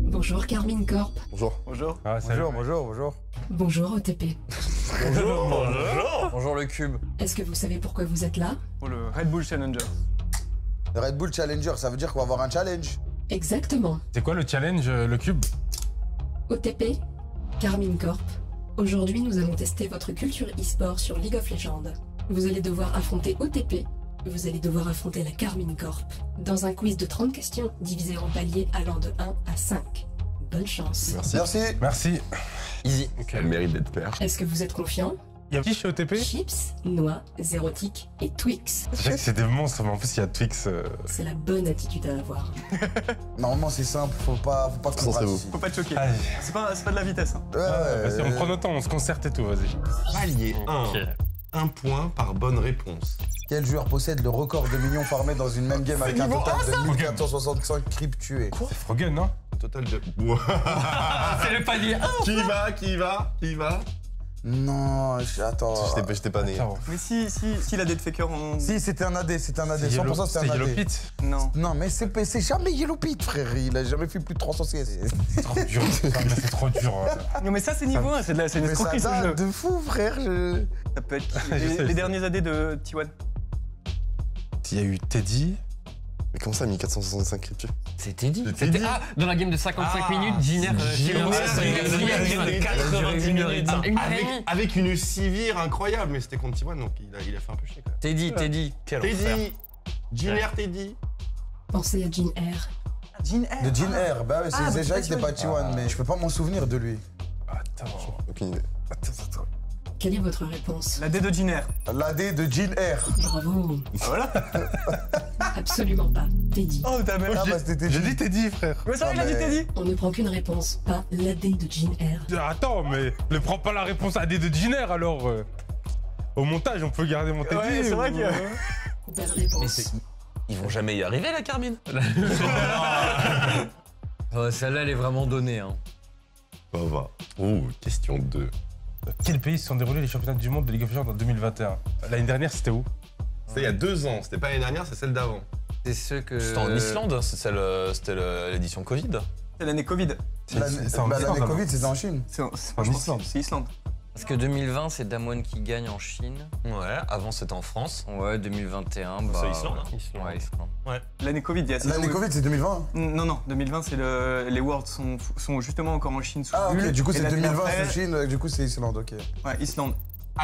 Bonjour Carmine Corp. Bonjour. Bonjour. Ah, Bonjour. Bonjour OTP. Bonjour le cube. Est-ce que vous savez pourquoi vous êtes là? Pour le Red Bull Challenger. Le Red Bull Challenger, ça veut dire qu'on va avoir un challenge. Exactement. C'est quoi le challenge, le cube? OTP, Carmine Corp. Aujourd'hui, nous allons tester votre culture e-sport sur League of Legends. Vous allez devoir affronter OTP. Vous allez devoir affronter la Carmine Corp. Dans un quiz de 30 questions divisé en paliers allant de 1 à 5. Bonne chance. Merci. Easy. Elle mérite d'être père. Est-ce que vous êtes confiant? Il y a qui chez OTP? Chips, noix, Zérotique et Twix. Je sais que c'est des monstres, mais en plus il y a Twix. C'est la bonne attitude à avoir. Normalement, c'est simple, faut pas qu'on Concentrez-vous. rate. Faut pas te choquer. Allez. C'est pas de la vitesse. Hein. Vas-y, on prend notre temps, on se concerte et tout, vas-y. Palier 1. Un point par bonne réponse. Quel joueur possède le record de millions farmés dans une même game avec un total de 1465 creeps tués? C'est Frogen, non? Total de... C'est le palier 1. Qui va Non, attends. J'étais pas né. Attends. Mais si la Dead Faker, on... Si, c'était un AD, 100% Yellow- c'était un Yellow AD. Pit. Non. Non, mais c'est jamais Yellow Pit, frère. Il a jamais fait plus de 300 CS. C'est trop dur. Putain, mais c'est trop dur. Non mais ça c'est niveau 1, c'est une Mais ça escroquerie ce jeu. date de fou, frère. Ça peut être Je sais, les derniers AD de T1. Il y a eu Teddy. Mais comment ça, 1465 cryptos? C'était dit. C'était dit. Ah, dans la game de 55 minutes, Giner. Avec une civire incroyable, mais c'était contre T1, donc il a fait un peu chier quand même. Teddy. Teddy. Pensez à Jean R. Jean R. De Jean R. Bah ouais, c'est déjà que c'était pas T1. T1, mais je peux pas m'en souvenir de lui. Attends. Aucune idée. Attends. Quelle est votre réponse? La D de Jean R. L'AD de Jean R. Bravo. Voilà. Absolument pas. Teddy. Oh ta mère. Ah bah c'était J'ai Jean. dit Teddy, frère. Mais ça, il a dit mais- Teddy. On ne prend qu'une réponse, pas l'AD de Jean R. Attends, mais ne prends pas la réponse à des de Giner alors. Au montage, on peut garder mon Teddy. Ouais, c'est vrai que... Bonne réponse. Ils vont jamais y arriver, la Carmine. Celle-là, elle est vraiment donnée. Hein. Ça va. Oh, question 2. Quel pays se sont déroulés les championnats du monde de League of Legends en 2021? L'année dernière, c'était où? C'était il y a 2 ans, c'était pas l'année dernière, c'est celle d'avant. C'est ceux que. C'était en Islande, c'était l'édition Covid. C'est l'année Covid. C'est en L'année Islande, Covid, c'était en Chine. C'est En Islande. C'est Islande. Parce que 2020, c'est Damwon qui gagne en Chine. Ouais, avant c'était en France. Ouais, 2021, bah. C'est Islande, hein. Ouais, Islande. L'année Covid, il y a... L'année Covid, c'est 2020. Non, 2020, c'est les Worlds sont justement encore en Chine sous Ah ok, bulle, du coup et c'est l'année 2020 d'après- sous Chine, du coup c'est Islande, ok. Ouais, Islande.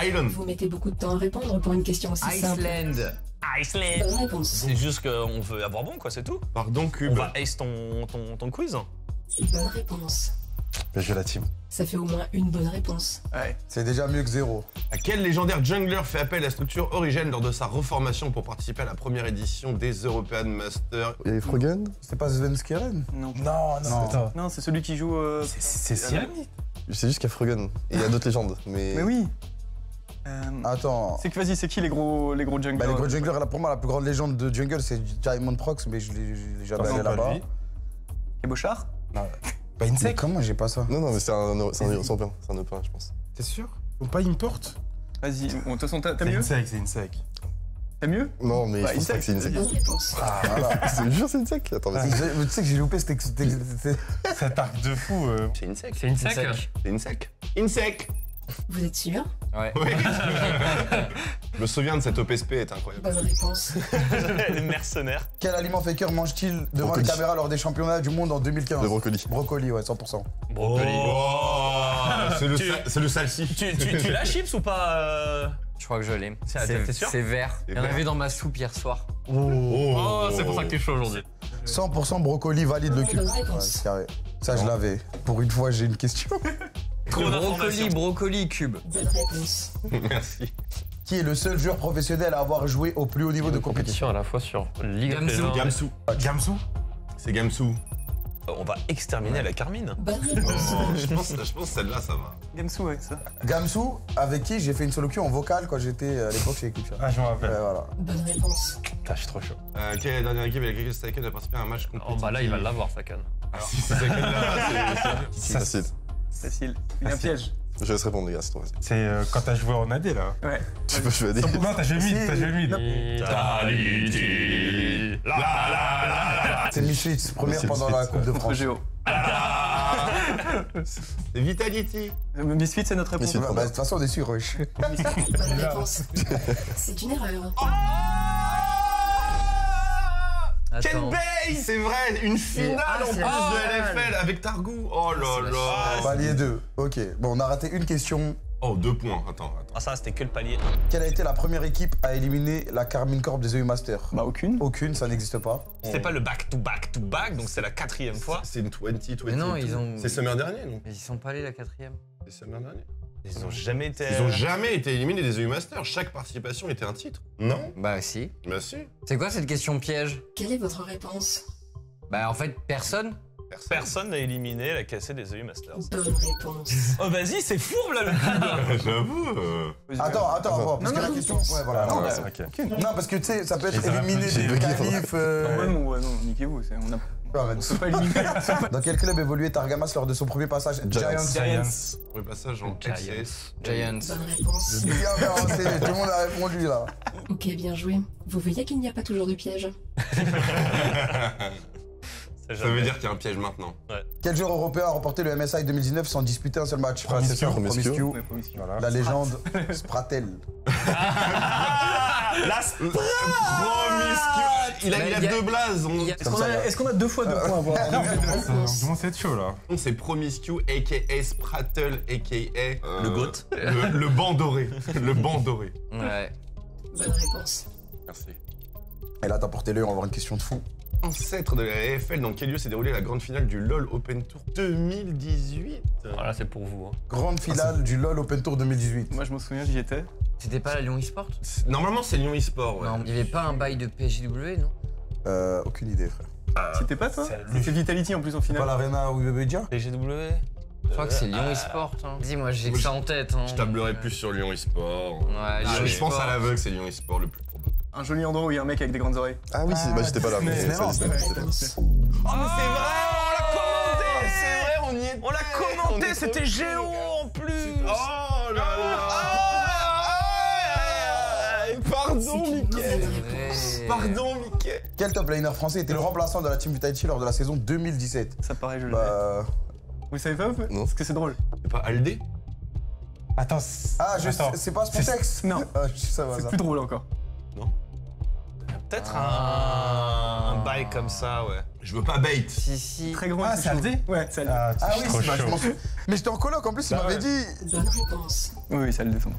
Island. Vous mettez beaucoup de temps à répondre pour une question aussi simple. Bonne réponse. C'est juste qu'on veut avoir bon, quoi, c'est tout. Pardon, On Cube. va ace ton quiz. Bonne réponse. Bien joué la team. Ça fait au moins une bonne réponse. Ouais. C'est déjà mieux que zéro. À quel légendaire jungler fait appel à la structure Origène lors de sa reformation pour participer à la première édition des European Masters? Il y avait Frogen. C'était pas Sven Skeren? Non. Non. Attends. Non, c'est celui qui joue... C'est Siani. C'est juste qu'il y a Frogen. Et il y a d'autres légendes. Mais oui. Attends. C'est que vas-y, c'est qui les gros junglers? Bah les gros junglers, là pour moi la plus grande légende de jungle c'est Diamond Prox, mais je l'ai jamais allé là-bas. Cabochard? Non. Pas Mais Insect. comment j'ai pas ça? Non, mais c'est un européen. C'est un européen, je pense. T'es sûr? Ou pas Import? Vas-y, bon, de toute façon, t'as C'est mieux? Insect, c'est Insect. T'as mieux? Non, mais Bah, je pense pas que c'est une sec. Bonne réponse. C'est jure, c'est une sec. Attends, mais c'est. Tu sais que j'ai loupé c'était. Cet arc de fou. C'est une sec. C'est une sec. C'est une sec. Une sec. Vous êtes sûr? Ouais. Je me souviens de cette OPSP, elle était incroyable. Bonne réponse. Les mercenaires. Quel aliment Faker mange-t-il devant les Brocoli. caméras lors des championnats du monde en 2015? Le brocoli. Brocoli, ouais, 100%. Brocoli. C'est le salsi. Tu l'as, Chips, ou pas Je crois que je l'ai. T'es sûr? C'est vert. Il y en vert. avait dans ma soupe hier soir. Oh, c'est pour ça que t'es chaud aujourd'hui. 100% brocoli valide le cul. Bonne Ouais, réponse. c'est carré. Ça, je l'avais. Pour une fois, j'ai une question. Brocoli, cube. Bonne réponse. Merci. Qui est le seul joueur professionnel à avoir joué au plus haut niveau de compétition? à la fois sur League of Gamsu. Legends. Gamsu. Gamsu? C'est Gamsu. On va exterminer la Carmine. Bonne réponse. Je pense que celle-là, ça va. Gamsu, ouais, ça. Gamsu, avec qui j'ai fait une solo queue en vocal quand j'étais à l'époque chez Eclipse. Ah, je m'en Ouais, rappelle. voilà. Bonne réponse. Putain, je suis trop chaud. Quelle est la dernière équipe avec laquelle Staken a participé à un match compétitif? Oh, bah là, il va l'avoir, sa canne. Alors, si c'est Staken-là, Ça, Facile. Facile. Il y a un piège. Je laisse répondre, les gars, c'est trop facile. C'est quand t'as joué en AD là. Ouais. Tu peux jouer à des. Non, t'as joué mid, t'as joué mid. Vitality. C'est Michel, première C'est pendant la Misfits, Coupe de Contre France. Géo. C'est Vitality. Misfit, c'est notre réponse. Misfit. Bah, de toute façon, on est sûr, wesh. Bonne réponse. C'est une erreur. Ken Attends. Bay, c'est vrai, une finale en plus c'est de la finale. LFL avec Targou. Oh là c'est la là. Palier 2. Ok. Bon, on a raté une question. Oh, 2 points. Attends. Ah, ça, c'était que le palier. Quelle a été la première équipe à éliminer la Carmine Corp des EU Masters? Bah, aucune. Aucune, ça n'existe pas. C'était pas le back-to-back-to-back, donc c'est la 4e fois. C'est une 20-20. Mais non, ils ont- C'est summer dernier, non? Mais ils sont pas allés la 4e. C'est summer dernier. Ils ont jamais été. Ils ont jamais été éliminés des EU Masters. Chaque participation était un titre. Non? Bah si. Bah si. C'est quoi cette question piège? Quelle est votre réponse? Bah en fait, personne. Personne n'a éliminé la cassée des EU Masters. Bonne réponse. Oh, vas-y, c'est fourbe là le coup. J'avoue. Attends, parce que la non, question. non. Ouais, voilà. non, ok. non, parce que tu sais, ça peut être Ils avaient éliminé j'ai des bugué, qualifs. Ouais, non, niquez-vous. On a pas éliminé. Dans quel club évoluait Targamas lors de son premier passage? Giants. Pour le passage en Giants. XS. Giants. Bonne réponse. Bien avancé, tout le monde a répondu là. Ok, bien joué. Vous voyez qu'il n'y a pas toujours de piège. Ça veut dire qu'il y a un piège maintenant. Quel joueur européen a remporté le MSI 2019 sans disputer un seul match? Promiscu. Promiscu. Ouais, promiscu. Voilà. La légende Spratel. La Il a Mais 2 blazes. Est-ce qu'on a 2 fois 2 points à voir? Ah, On commence à être chaud là. C'est Promiscu, a.k.a. Sprattle, a.k.a. Le GOAT. Le banc doré. Le banc doré. Ouais. Bonne réponse. Merci. Et là, t'as porté l'œil, on va avoir une question de fou. Ancêtre de la AFL, dans quel lieu s'est déroulée la grande finale du LoL Open Tour 2018? Voilà, c'est pour vous. Hein. Grande finale du LoL Open Tour 2018. Moi, je m'en souviens, j'y étais. C'était pas la Lyon eSport? Normalement, c'est Lyon eSport, ouais. Non, il y avait pas un bail de PSGW, non? Aucune idée, frère. C'était pas toi? c'est C'était Vitality en plus en Pas finale. l'Arena ou Webedia? PGW. Je crois que c'est Lyon eSport. Hein. Dis, moi j'ai que ça en tête. Hein. Je tablerai plus sur Lyon eSport. Ouais, Lyon Je pense eSport. à l'aveugle, c'est Lyon eSport le plus probable. Un joli endroit où il y a un mec avec des grandes oreilles. Ah oui, bah j'étais pas là. Mais c'est ça, Disney. c'était- Réponse. Oh, mais c'est vrai, on l'a commenté. C'est vrai, on y est. On l'a commenté, c'était Géo en plus. Oh là là. Pardon, C'est une Mickey. mauvaise réponse. Pardon, Mickey. Quel top laner français était le remplaçant de la team Vitality lors de la saison 2017? Ça paraît joli. Bah. Vous savez pas? Non. Parce que c'est drôle. C'est pas Aldé? Attends. Ah, Attends. c'est pas Spontex? Non. Ah, ça va, C'est ça. plus drôle encore. Peut-être un bail comme ça, ouais. Je veux pas bait. Si. Très grand. Ah, et c'est chaud. Aldé? Ouais, c'est Aldé. Ah oui, trop bah, je chaud. m'en souviens. Mais j'étais en coloc en plus, il Bah m'avait ouais. dit. Bonne réponse. Oui, c'est Aldé, son nom.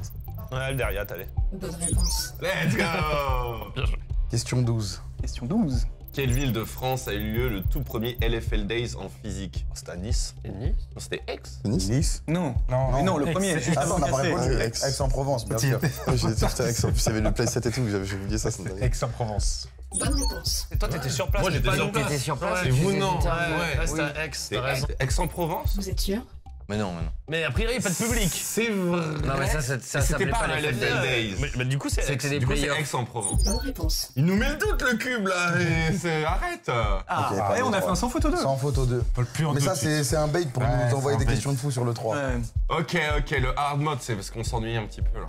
Ouais, Alderiat, allez. Bonne réponse. Let's go. Question 12. Question 12. Quelle ville de France a eu lieu le tout premier LFL Days en physique? C'était à Nice. Non, c'était Aix. Nice. Nice. Non. Non, Mais non, le premier, Ex- juste Ah non, avant on n'a pas Cassé. répondu. Ouais, Aix-en-Provence, bien sûr. Ouais, j'ai été à Aix. En plus, il y avait le playset et tout, j'avais oublié ça. me donnait. Aix-en-Provence. Bonne réponse. Et toi, t'étais sur place. Moi, mais j'étais pas sur nous. place. T'étais sur place. C'est tu vous, faisais non. des Ouais, interviews. ouais, c'était Oui. à Aix, C'est t'as raison. Aix-en-Provence? Vous êtes sûr? Mais non, mais non. Mais a priori, pas de public. C'est vrai. Non, mais ça C'était s'appelait pas pas un les LFL Days. Mais du coup, c'est Aix. C'était des Du coup, c'est players. Aix-en-Provence. Bonne réponse. Il nous met le doute, le cube, là. Arrête. Ah, Ok, et pardon, on a fait trois. un sans photo 2. Sans photo 2. Faut le plus en Mais ça, tout de suite. c'est un bait pour Ouais, nous c'est envoyer un des bait. questions de fou sur le 3. Ok, le hard mode, c'est parce qu'on s'ennuie un petit peu, là.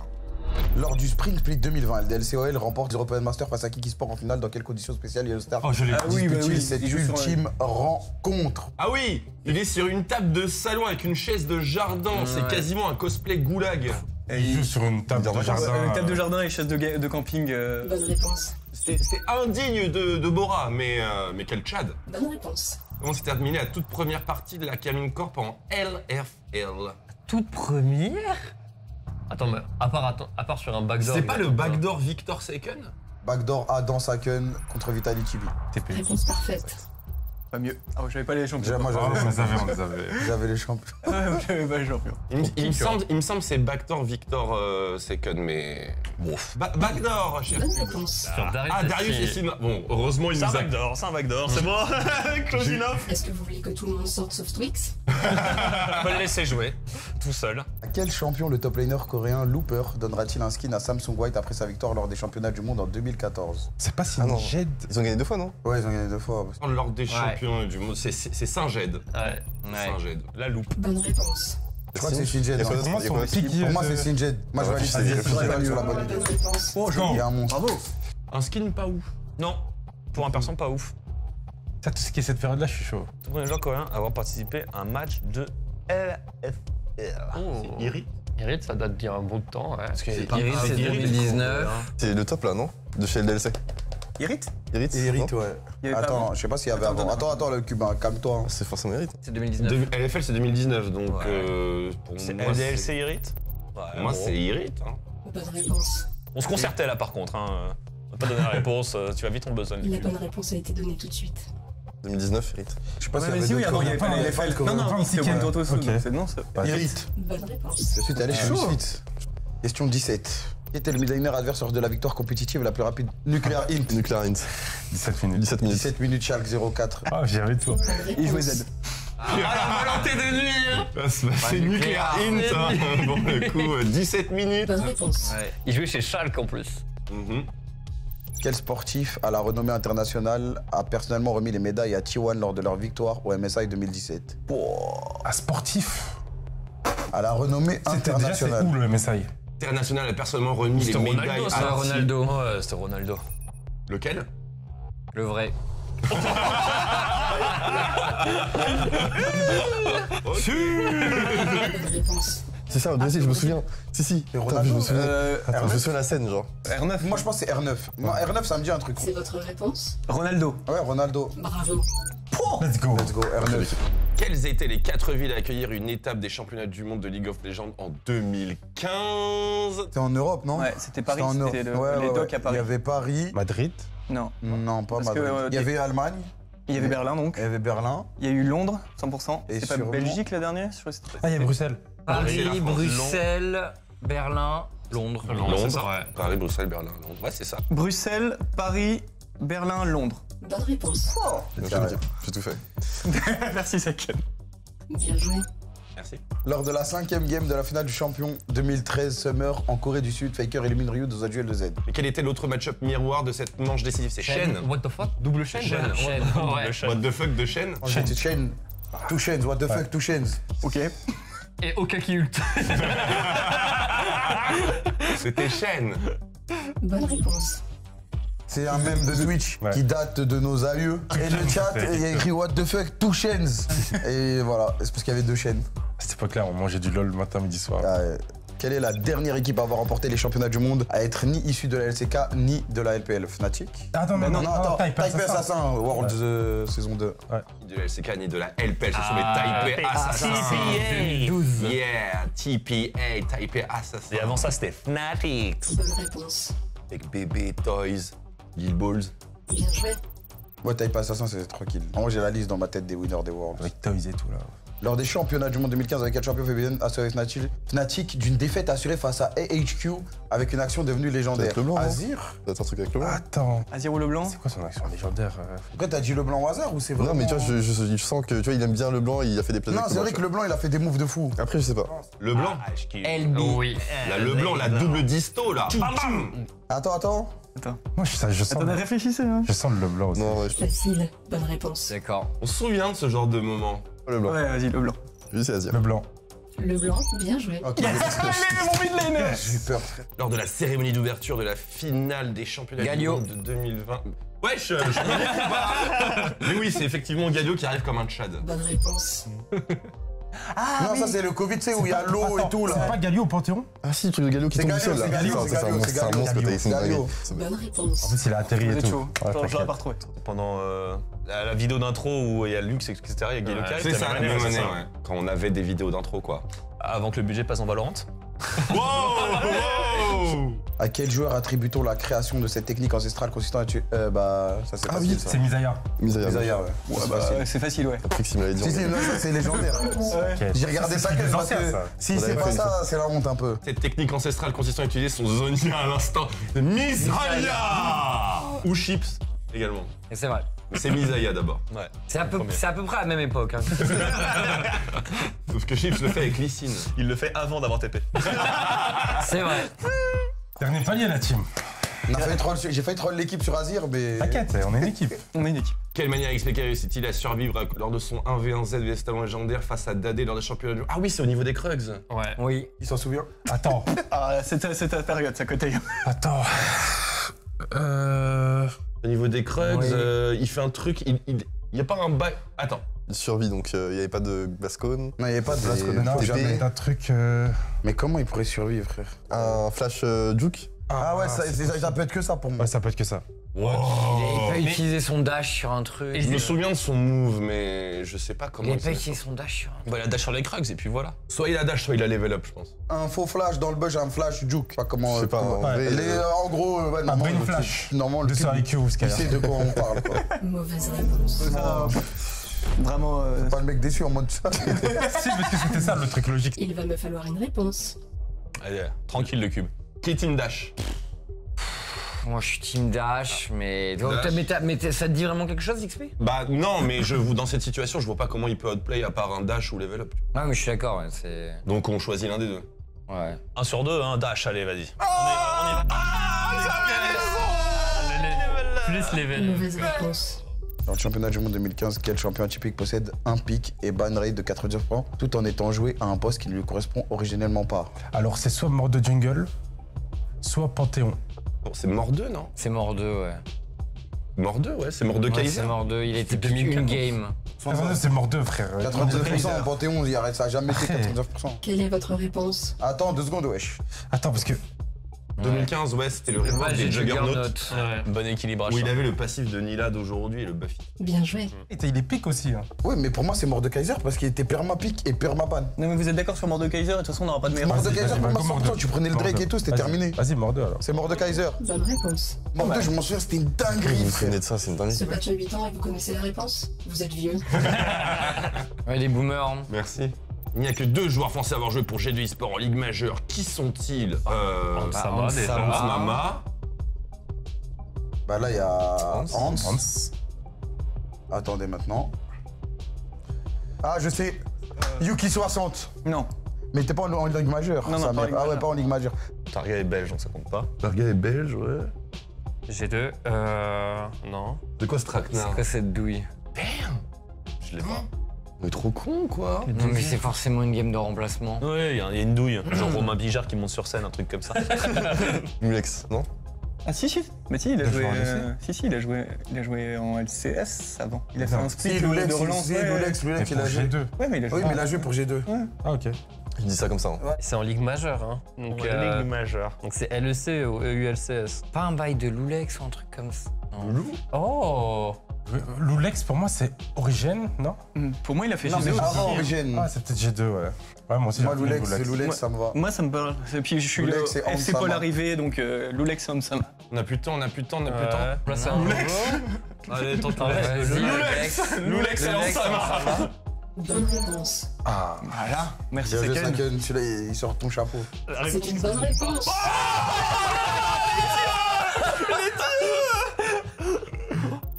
Lors du Spring Split 2020, le DLCOL remporte l'European Master face à Kiki Sport en finale. Dans quelles conditions spéciales Yellowstar Oh, je l'ai. Ah oui, bah oui. cette il joue sur- ultime rencontre? Ah oui, il est sur une table de salon avec une chaise de jardin. C'est quasiment un cosplay goulag. Et il joue sur une table de jardin. Une table de jardin et chaise de camping. Bonne réponse. C'est indigne de Bora, mais quel Tchad. Bonne réponse. Comment s'est terminée la toute première partie de la Carmine Corp en LFL? Toute première. Attends, mais à part sur un backdoor. C'est pas le backdoor Victor Seken? Backdoor Adam Saken contre Vitality B. TP. Réponse parfaite. Pas mieux. Ah ouais, j'avais pas les champions. Déjà, moi, Oh, on les avait, on les avait. j'avais les champions. Ouais, j'avais pas les champions. Il me semble que c'est backdoor Victor Seken, mais... Bon. Backdoor, cher. Bonne réponse. Ah, Darius et Sina. Bon, heureusement, il C'est nous un a... backdoor, c'est un backdoor, c'est bon. Closinov. Est-ce que vous voulez que tout le monde sorte sauf Twix? On peut le laisser jouer, tout seul. À quel champion le top laner coréen Looper donnera-t-il un skin à Samsung White après sa victoire lors des championnats du monde en 2014? C'est pas si Ah non. Jed. Ils ont gagné 2 fois, non? Ouais, ils ont gagné 2 fois. Lors des champions du monde, c'est Saint-Ged. Ouais. Saint-Ged. La loupe. Bonne réponse. Je crois que c'est Shinjed. Il y a quoi hein. d'autre? Pour moi, Il y a quoi son d'autre? pick, Pour moi, c'est Shinjed. Moi, je Ah, valide je sais, Shinjed. je sais. Je valide sur la bonne idée. Bonne réponse. Oh, Il y a un monstre. Bravo. Un skin pas ouf. Non, pour un perso pas ouf. Ça, tout ce qui est cette période-là, je suis chaud. Tout premier joueur coréen à avoir participé à un match de LFL. C'est Irit. Irit, ça date d'il y a un bout de temps, ouais. Parce que Irit, c'est 2019. C'est le top là, non? De chez LDLC. Irit Irit. Irit, non ouais. Il y avait pas Attends, je sais pas s'il y avait avant. Attends, le cubain, calme-toi. hein. C'est forcément Irit. C'est 2019. LFL, c'est 2019, donc Ouais. pour C'est moi, LDLC Irit. Pour moi, c'est Irit. Hein. Bonne réponse. On se concertait là par contre. Hein. On va pas donner la réponse, tu vas vite en besoin. La bonne réponse a été donnée tout de suite. 2019, Irit. Je sais pas Ouais, s'il y mais avait si, oui, d'autres avant, il y avait pas coréens. les LFL. Non, non, c'est c'est Ken quoi Totosu. Ok. C'est non, c'est Irit. Bonne réponse. Ensuite, allez, chaud. suite. Question 17. Qui était le designer adverse lors de la victoire compétitive la plus rapide? Nuclear Int. Nuclear Int. 17 minutes. 17 minutes. 17 minutes, Schalke 04. Ah, j'avais tout. Bonne Il jouait réponse. Z. Ah, la volonté de nuire. C'est Nuclear Int, hein, pour le coup. 17 minutes. Bonne réponse. Ouais. Il jouait chez Schalke en plus. Mhm. Quel sportif à la renommée internationale a personnellement remis les médailles à T1 lors de leur victoire au MSI 2017? Ah, sportif. À la renommée C'était déjà, c'est internationale. où le MSI? International a personnellement remis les C'était médailles Ronaldo, à ça, Ah, Ronaldo. Ouais, c'était Ronaldo. Lequel? Le vrai. Bonne réponse. C'est ça, au Brésil, je me souviens. Si. Et Attends, Ronaldo, je me souviens. Attends, je me R9. souviens la scène, genre. R9. Moi, je pense que c'est R9. Moi, R9, ça me dit un truc. C'est votre réponse? Ronaldo. Ouais, Ronaldo. Bravo. Let's go. Let's go, R9. Quelles étaient les 4 villes à accueillir une étape des championnats du monde de League of Legends en 2015? C'était en Europe, non? Ouais, c'était Paris. en Europe. C'était Ouais, les ouais, docs ouais. à Paris. Il y avait Paris. Madrid. Non. Non, pas Parce que, Madrid. Il y avait Allemagne. Il y avait Berlin donc. Il y avait Berlin. Il y a eu Londres, 100%. Et C'est pas sûrement- Belgique la dernière? Je crois que c'était- Ah, il y a Bruxelles. c'est la Paris, France. Bruxelles, Berlin, Londres. c'est ça, ouais. Paris, Bruxelles, Berlin, Londres. Ouais, c'est ça. Bruxelles, Paris, Berlin, Londres. Bonne réponse. J'ai tout fait. Merci Saken. Bien joué. Merci. Lors de la 5e game de la finale du champion 2013 Summer en Corée du Sud, Faker élimine Ryu dans un duel de Z. Et quel était l'autre match-up miroir de cette manche décisive? C'est Shen. What the fuck? Double chaîne? Shen. Chaîne. Ouais. What the fuck de Shen? C'était Chain. Two Chains, what the fuck, Two Chains. Ok. Et Okaki Ult. C'était Shen. Bonne réponse. C'est un mème de Twitch Ouais. qui date de nos aïeux. Et le chat, il y a écrit what the fuck, Two Chains. Et voilà, c'est parce qu'il y avait deux chaînes. À cette époque-là, on mangeait du LOL matin, midi, soir. Quelle est la dernière équipe à avoir remporté les championnats du monde à être ni issue de la LCK ni de la LPL? Fnatic? Attends, Non, attends, Taipei Taipei Assassin. Assassin, World saison 2. Ni de la LCK ni de la LPL, ce sont les Taipei Assassins. TPA. Yeah, TPA, Taipei Assassins. Et avant ça, c'était Fnatic. Bonne réponse. Avec Bébé, Toys, Guild Balls. Bien joué. Ouais, Taipei Assassin, c'est tranquille. Moi, j'ai la liste dans ma tête des winners des Worlds. Avec Toys et tout, là. Lors des championnats du monde 2015 avec quel champion féminin assuré Fnatic d'une défaite assurée face à AHQ avec une action devenue légendaire? C'est avec le blanc, non Azir? T'as un truc avec le blanc? Attends. Azir Leblanc. C'est quoi son action légendaire Pourquoi t'as dit le blanc au hasard ou c'est vrai? Non, mais tu vois, je sens que tu vois, il aime bien le blanc, il a fait des plays Non, avec c'est le vrai blanc, que le blanc, il a fait des moves de fou. Après, je sais pas. Le blanc. LB. Oui. Là, le blanc, la double disto, là. Bam, bam. Attends. Moi, je sens. Attendez, réfléchissez. Hein. Je sens le blanc aussi. Non, ouais, Facile. Bonne réponse. D'accord. On se souvient de ce genre de moment. pas le blanc. Ouais, vas-y, Leblanc. Lui, c'est Azir. Le blanc. Le blanc, bien joué. Ok. Mon mid J'ai eu peur, frère. Lors de la cérémonie d'ouverture de la finale des championnats Galio. du monde de 2020. Wesh, je connais pas. Mais oui, c'est effectivement Galio qui arrive comme un Tchad. Bonne réponse. Non, ça, c'est le Covid, tu sais, où il y a l'eau et tout, C'est là. pas Galio au Panthéon? Ah si, le truc de Galio qui C'est tombe du Galio, ciel là. c'est Galio, Ça, c'est c'est un Galio, monstre, c'est c'est un Galio. monstre, Taïs, c'est une Galio. dinguerie. C'est Bonne En réponse. plus, il a atterri Vous et êtes tout. chaud. Ouais, Attends, je t'inquiète. l'ai pas retrouvé. Pendant la vidéo d'intro où il y a Lux, etc., il y a Galio qui arrive, C'est t'as ça, la même même année, année, c'est ça. ouais. Quand on avait des vidéos d'intro, quoi. Avant que le budget passe en Valorant. Wow. À quel joueur attribue-t-on la création de cette technique ancestrale consistant à tuer. Ça, c'est Ah facile, oui, ça. C'est Misaya. Misaya. Misaya, ouais. Ouais, C'est bah, facile. c'est facile, ouais. Patrick Simuladi. Si, non, ça, c'est légendaire. Ok. J'ai regardé ça des parce anciens, que ça. si On c'est l'avait pas fait une ça, c'est la honte un peu. Cette technique ancestrale consistant à utiliser son zonia à l'instant. Misaya ou Chips également. Et c'est vrai. Mais c'est Misaya d'abord. Ouais. C'est à peu près à la même époque. Hein. Sauf que Chips le fait avec Lysine. Il le fait avant d'avoir TP. C'est vrai. Dernier palier, la team. J'ai failli troll l'équipe sur Azir, mais. T'inquiète, on est une équipe. On est une équipe. Quelle manière expliquer réussit-il à survivre lors de son 1v1Z vs talent légendaire face à Dadé lors des championnats du monde? Ah oui, c'est au niveau des Krugs. Ouais. Oui. Il s'en souvient? Attends. Ah, c'est ta période, ça côté. Attends. Au niveau des Krugs, Oui. il fait un truc, Il n'y a pas un bail. Attends. Il survit, donc il n'y avait pas de Bascone. Non, il n'y avait pas de Blasco. Non, TP. jamais. un truc. Mais comment il pourrait survivre, frère? Un flash juke. Ah ouais, ça peut être que ça pour moi. Ouais, ça peut être que ça. Il a utilisé son dash sur un truc. Je me souviens de son move, mais je sais pas comment Il a il pas s'est utilisé son dash sur un truc. Bah, il a dash sur les Krugs et puis voilà. Soit il a dash, soit il a level up, je pense. Un faux flash dans le bush, un flash juke. Pas comment. Je sais pas, en vrai. En gros, ouais, Un normalement, brain le flash. type- Normalement, le De type, sur IQ ou il Skylar. sait de quoi on parle, quoi. Mauvaise réponse. Vraiment. Pas le mec déçu en mode ça. Si, parce que c'était ça le truc logique. Il va me falloir une réponse. Allez, tranquille le cube. Qui est team dash? Moi, je suis team dash, mais. Dash. Mais ça te dit vraiment quelque chose, XP? Bah non, mais dans cette situation, je vois pas comment il peut outplay à part un dash ou level up. Ah, mais je suis d'accord, ouais, c'est. Donc on choisit l'un des deux. Ouais. 1 sur 2, hein, dash, allez, vas-y. Plus level. Mauvaise réponse. Dans le championnat du monde 2015, quel champion atypique possède un pic et ban rate de 90% tout en étant joué à un poste qui ne lui correspond originellement pas? Alors, c'est soit mort de jungle, soit Panthéon. Bon, c'est mort 2, non? C'est mort 2, ouais. Mort 2, ouais, c'est mort 2 Ouais, Kaiser. c'est mort 2, il était plus 2014. une game. C'est mort 2, frère. 99% en Panthéon, il arrête, ça a jamais été 99%. Quelle est votre réponse? Attends, 2 secondes, wesh. Attends, parce que. 2015, ouais, c'était le Ouais, rework j'ai des Juggernaut. Ouais. Bon équilibrage. Où il ça. avait le passif de Nila d'aujourd'hui et le Buffy. Bien joué. Il est pique aussi. Hein. Oui, mais pour moi, c'est mort de Kaiser parce qu'il était perma-pic et perma-ban. Non, mais vous êtes d'accord sur mort de Kaiser? De toute façon, on n'aura pas de meilleur. Mort de Vas-y, Kaiser, vas-y, pour moi, vas-y, mort 100%, de- tu prenais le mort Drake de- et tout, c'était Vas-y, terminé. Vas-y, mort 2 alors. C'est mort de Kaiser. Bonne réponse. Mort 2, je m'en souviens, c'était une dinguerie, Vous vous frère. souvenez de ça, c'est une dinguerie. Ce match a 8 ans et vous connaissez la réponse? Vous êtes vieux. Ouais, les boomers. Hein. Merci. Il n'y a que 2 joueurs français à avoir joué pour G2 eSport en Ligue majeure. Qui sont-ils Sama, déjà. Mama. Bah là, il y a Hans. Hans. Attendez maintenant. Ah, je sais. Yuki 60. Non. Mais t'es pas en Ligue majeure. Non, non, ça, pas en mais- Ligue Ah ouais, majeure. pas en Ligue majeure. Targa est belge, donc ça compte pas. Targa est belge, ouais. G2, non. De quoi ce C'est traquenard? quoi cette douille? Je l'ai pas. On est trop con, quoi. Non, mais c'est forcément une game de remplacement. Ouais, il y a une douille. Genre Romain Bijard qui monte sur scène, un truc comme ça. Mulex, non? Ah si, si. Bah si, il a Il a joué. joué en il a joué en LCS avant. Il a fait Non. un split Si, Lulex, de relance. si, ouais. Lulex, Et il pour a joué. G2. Ouais, mais il a joué. Oui, mais il a joué pour G2. Ah, ok. Il dit ça comme ça. Hein. C'est en Ligue majeure, hein. Donc, Ligue majeure. donc c'est LEC ou ULCS. Pas un bail de Lulex ou un truc comme ça. Non. Oh Lulex, pour moi, c'est Origène, non? Pour moi, il a fait Non, G2 mais aussi. avant Origine. Ah, c'est peut-être G2, ouais. Ouais, moi aussi, Moi, j'ai retenu Lulex, Moi- ça me va. Moi, ça me parle. Et puis, je suis le Lulex et FC Hansama. Paul arrivé, donc Lulex et Hansama. On a plus de temps, on a plus de temps, on a plus de Ouais. temps. Place à Non. Allez, tente Ouais, le vas-y, Lulex. Lulex et Hansama. Bonne réponse. Ah, Voilà. Merci, bien joué, Saken. Saken. Celui-là, il sort ton chapeau. C'est une bonne réponse.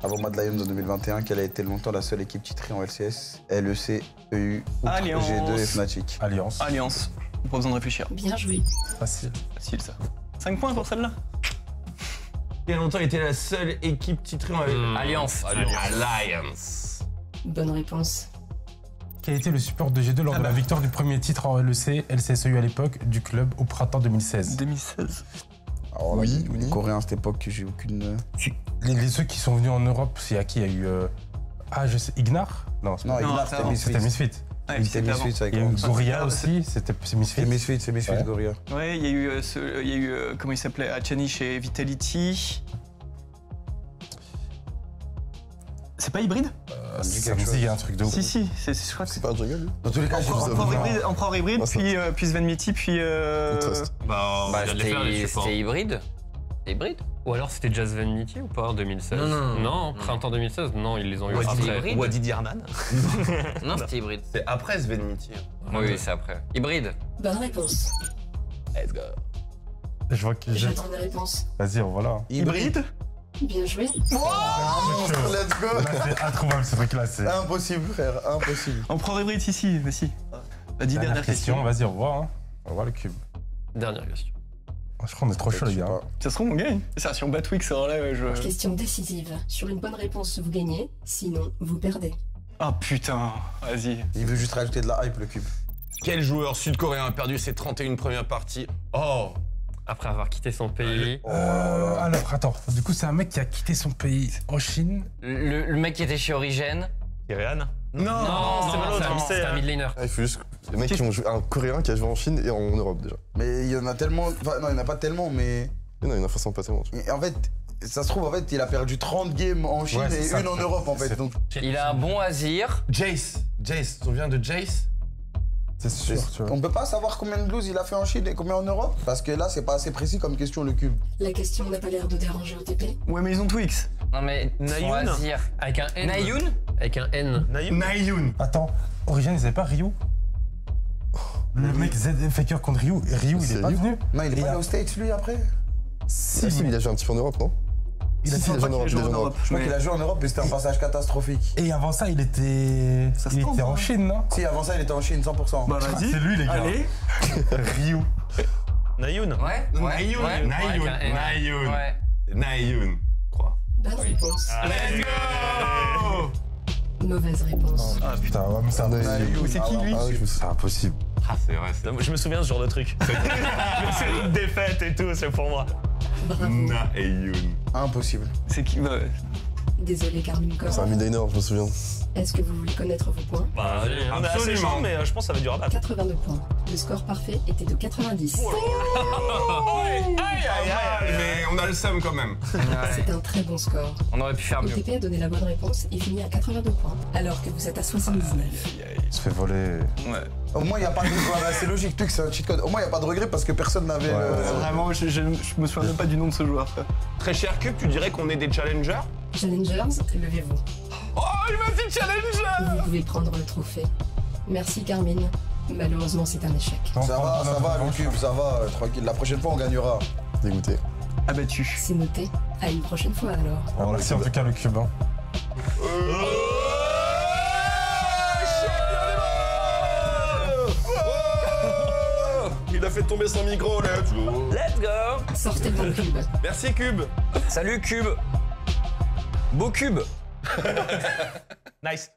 Avant Mad Lions en 2021, quelle a été longtemps la seule équipe titrée en LCS, LEC, EU, outre Alliance. G2 et Fnatic? Alliance. Alliance. Pas besoin de réfléchir. Bien joué. Facile. Facile, ça. 5 points pour celle-là. Il y a longtemps, il était la seule équipe titrée en Alliance. Alliance. Bonne réponse. Quel était le support de G2 lors de la victoire du premier titre en LEC, LCSEU à l'époque, du club au printemps 2016? 2016. Alors là, Oui, les oui. Coréens à cette époque, j'ai aucune. Ceux qui sont venus en Europe, c'est à qui il y a eu. Ah, je sais, Ignar? Non, c'est Non, pas. Non, Ignar, c'est c'était avant. Misfits. C'était Misfit. Ouais, C'était c'était avant. Misfits avec Il y a eu Hans. Goria Ah, aussi, c'est C'est Misfit. Misfits, Ouais. Goria. Ouais, il y a eu, comment il s'appelait, Achani chez Vitality. C'est pas hybride? Ça me dit, il y a un truc de ouf. Si, si, je crois que C'est c'est. pas un jungle, lui? Dans tous les cas, j'ai Empereur hybride, Ah, ça. puis Sven Mitty, puis. Trust. Bah, on Bah, vient de les faire, les supports. c'était hybride. C'était hybride. Ou alors c'était Jazz Vanity ou pas en 2016? Non, non, non. Non, printemps 2016, non, ils les ont eu Wadi après. hybride. Wadi Diarnan. Non, c'était hybride. C'est après Sven Mitty. Oui, oui, c'est après. Hybride. Bonne réponse. Let's go. Je vois que j'ai. J'attends des réponses. Vas-y, voilà. Hybride? Bien joué. Let's go! Là, c'est introuvable ce truc-là. C'est. Impossible, frère, impossible. Empereur hybride, si, bah si. La 10 Dernière dernières question, questions. vas-y, on revoit. Hein. On revoit le cube. Dernière question. Je crois qu'on est trop chaud, les gars. Ça se trouve, on gagne. Ça, si on bat Twix, alors là, ouais, je. Question décisive. Sur une bonne réponse, vous gagnez. Sinon, vous perdez. Ah putain, vas-y. Il veut juste rajouter de la hype, le cube. Quel joueur sud-coréen a perdu ses 31 premières parties? Oh, Après avoir quitté son pays. Alors, attends. Du coup, c'est un mec qui a quitté son pays en Chine. Le mec qui était chez Origène. Kyrian. Non, c'est pas l'autre, on c'est sait, un hein. midlaner. Ah, il faut juste. Les mecs qui ont joué. Un Coréen qui a joué en Chine et en Europe déjà. Mais il y en a tellement. Enfin, non, il n'y en a pas tellement, mais. Mais non, il y en a forcément pas tellement. Et en fait, ça se trouve, en fait, il a perdu 30 games en Chine Ouais, c'est et ça, une en c'est- Europe, en fait. c'est- Donc, Il a un bon Azir. Jace, tu te souviens de Jace? C'est sûr, tu vois. on peut pas savoir combien de lose il a fait en Chine et combien en Europe? Parce que là, c'est pas assez précis comme question, le cube. La question n'a pas l'air de déranger OTP. Ouais, mais ils ont Twix. Non mais son Nayoun. Azir. Avec un N. Nayoun. Avec un N. Naïm. Nayoun. Attends, Origine, ils avaient pas Ryu? Le mec Z Faker contre Ryu. Ryu, il C'est est pas Ryu. venu? Non, il est Et pas allé a- aux States, lui, après? Si, Ah si, mais il a joué un petit peu en Europe, non? il a Si, fait- il a joué en Europe, il a joué en Europe. Je crois Mais- qu'il a joué en Europe, mais c'était un passage catastrophique. Et avant ça, il était. Ça se Il tente, était en hein. Chine, non? Si, avant ça, il était en Chine, 100%. Bah vas-y. C'est lui, les gars. Allez. Ryu. Nayoun. Ouais. Nayoun. Ouais. Nayoun. Avec un N. Nayoun. Ouais. C'est Nayoun, je crois. Bonne réponse. Let's go! Mauvaise réponse. Ah putain. Putain, ouais, mais c'est un Nayoun, C'est qui, lui Ah oui, c'est impossible. Ah, c'est vrai, c'est Je me souviens de ce genre de truc. C'est une défaite et tout, c'est pour moi. Bravo. Nayoun. Impossible. C'est qui? Bah, ouais. Désolé, Carmine Corp. C'est un midlaner, je me souviens. Est-ce que vous voulez connaître vos points? Bah, on est assez Absolument. chaud, mais je pense que ça va durer à battre. 82 points. Le score parfait était de 90. Aïe, aïe, aïe. Mais on a le seum quand même. C'est un très bon score. On aurait pu faire mieux. OTP a donné la bonne réponse et finit à 82 points, alors que vous êtes à 79. Il se fait voler. Ouais. Au moins, il n'y a pas de regret. C'est logique, Twix, c'est un cheat code. Au moins, il n'y a pas de regret parce que personne n'avait. Vraiment, je me souviens même pas du nom de ce joueur. Très cher Cube, tu dirais qu'on est des challengers? Challengers, levez-vous. Oh, il m'a dit challenger! Vous pouvez prendre le trophée. Merci, Carmine. Malheureusement, c'est un échec. Ça va, le cube, ça va, tranquille. La prochaine fois, on gagnera. Dégoûté. Abattu. C'est noté. À une prochaine fois alors. Bon, merci en tout cas, le cube. Hein. Il a fait tomber son micro, let's go! Let's go. Sortez le cube. Merci Cube! Salut Cube. Beau Cube. Nice.